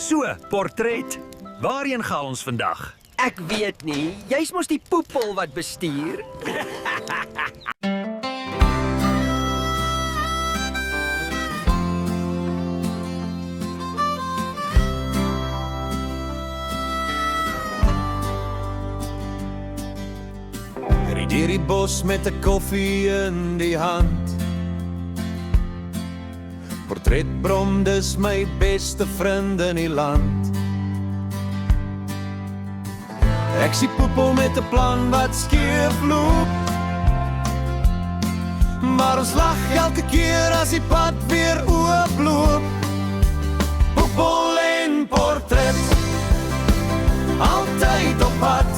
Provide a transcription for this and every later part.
So, portret. Waarheen gaan ons vandag? Ek weet nie, jy's mos die poepel wat bestuur. Ry deur die bos met 'n koffie in die hand. Portretbrom, dis my beste vriend in die land. Ek sien poepel met 'n plan wat skeef loop, maar ons lag elke keer as die pad weer ooploop. Poepel en portret, altyd op pad.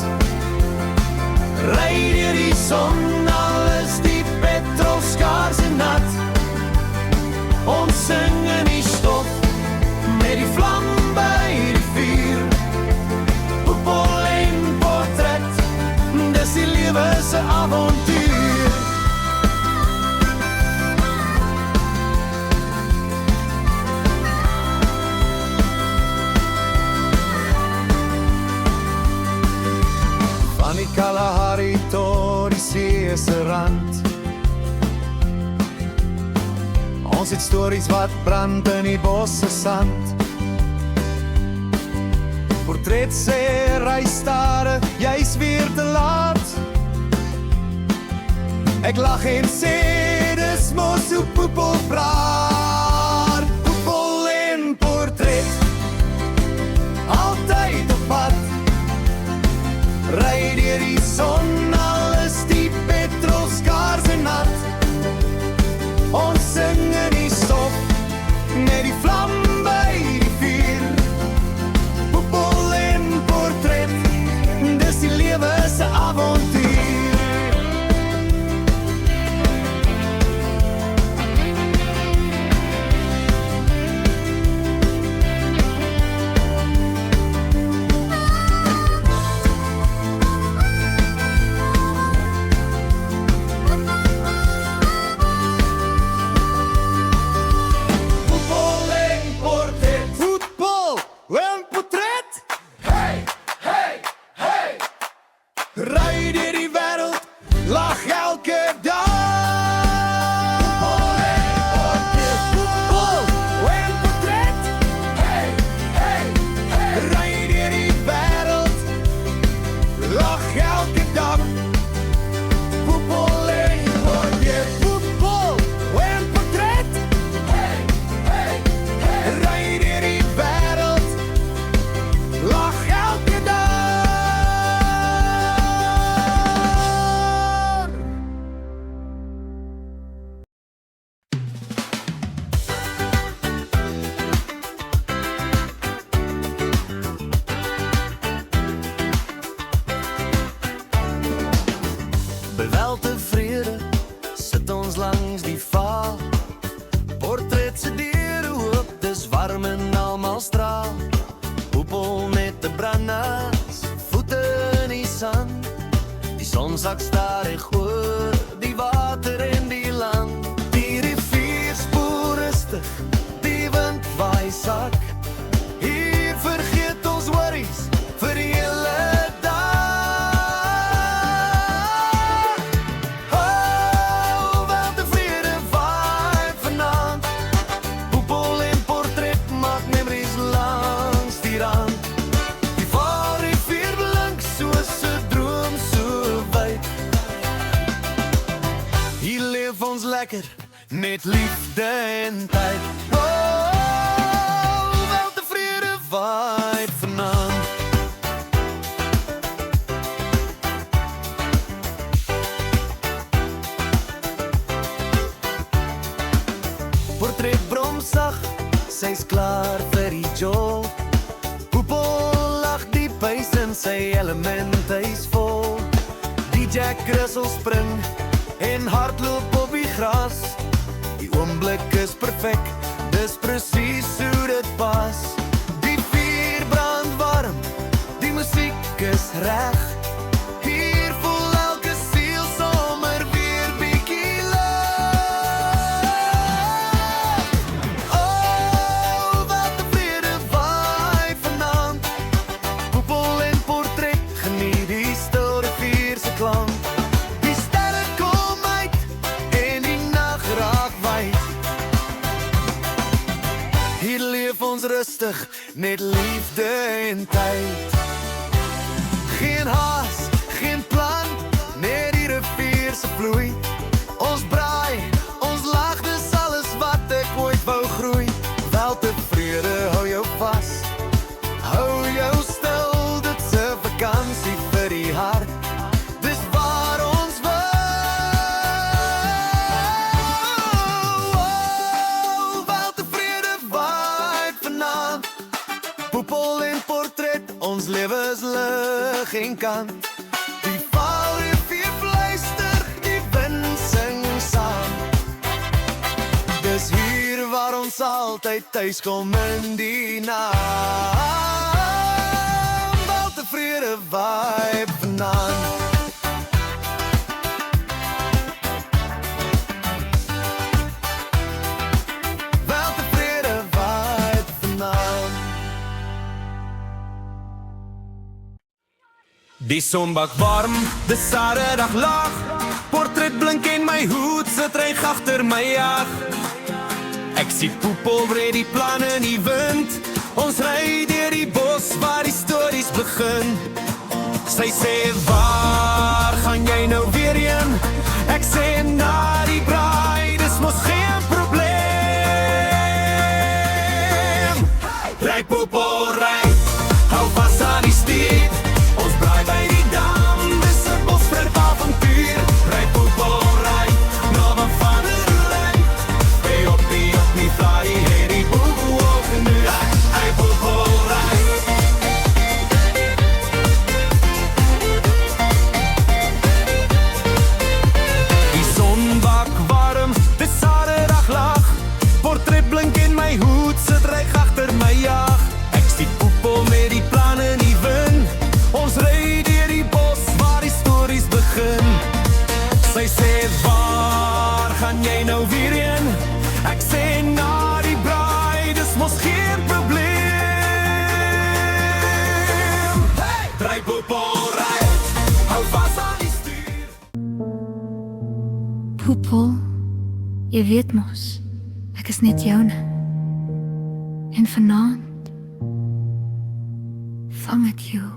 Ry deur die son, alles die petrolskaars en nat. Ons sing in die stof, met die vlam by die vuur. Poepel en portret, dis die lewe se avontuur. Van die Kalahari tot die see se rand. Ons het stories wat brand in die bosse sand. Portret sê, ry stadig, jy's weer te laat. Ek lag en sê, dis mos hoe poepel praat. Poepel en portret, altyd op pad. Ry deur die son, alles die petrolskaars en nat. Ons sing in die stof, met die vlam by die vuur. Poepel en portret, dis die lewe se avontuur. Ry deur die wêreld, lag elke dag. Poepel en portret, hey, hey, hey. Ry deur die wêreld, lag elke dag. Poepel en portret, poepel en portret, hey, hey, hey. Ry deur die wêreld, lag elke dag. Wel tevrede, sit ons langs die vaal. Portret se deur oop, dis warm en almal straal. Poepel met 'n brandnas, voete in die sand. Die son sak stadig oor die water en die land. Die rivier spoor rustig, die wind waai sak. Hier vergeet ons worries vir die hele lekker, net liefde en tyd. Oh, wel tevrede vibe vanaand. Portret brom sag, sy's klaar vir die job. Poepel lag diep huis in sy element, hy's vol. Die Jack Russell spring en hardloop op die gras. Die oomblik is perfek, dis presies hoe dit pas. Die vuur brand warm, die musiek is reg. Hier voel elke siel sommer weer bietjie lig. Oh, wat 'n vrede vibe rustig, net liefde en tyd. Geen haas, geen plan, net die rivier se vloei. Ons braai, ons lag, dis alles wat ek ooit wou groei. Wel tevrede, hou jou vas, hou jou stil, dit se vakansie vir die hart. Dis waar ons wel tevrede vibe vanaand. Poepel en portret, ons lewe is lig en kant. Die Vaalrivier fluister, die wind sing saam. Dis hier waar ons altyd thuis kom in die naam. Wel tevrede vibe vanaand. Wel tevrede vibe vanaand. Die son bak warm, dis Saterdag lag. Portret blink en my hoed sit reg agter my jag. Ek sien Poepel breed die planne in die wind. Ons ry deur die bos waar die stories begin. Sy sê, waar gaan jy nou weer heen? Ek sê, na die braai, dis mos geen probleem. Ry Poepel, ry, hou vas aan die stier. Ons braai by die dam, dis 'n bosverd avontuur. Ry Poepel, ry, na my vaderland. Hey op die fly, hey die Poepel walking nu. Hey Poepel, ry. Die son bak warm, dis Saterdag lag. Portret blink en my hoed sit reg agter my jag. Ek sien Poepel met die planne in die wind. Ons ry deur die bos waar die stories begin. Sy sê, waar gaan jy nou weer heen? Ek sê, na die braai, dis mos geen probleem. Hey! Ry Poepel, ry, hou vas aan die stuur. Poepel, jy weet mos, ek is net joune. En vanaand vang ek jou.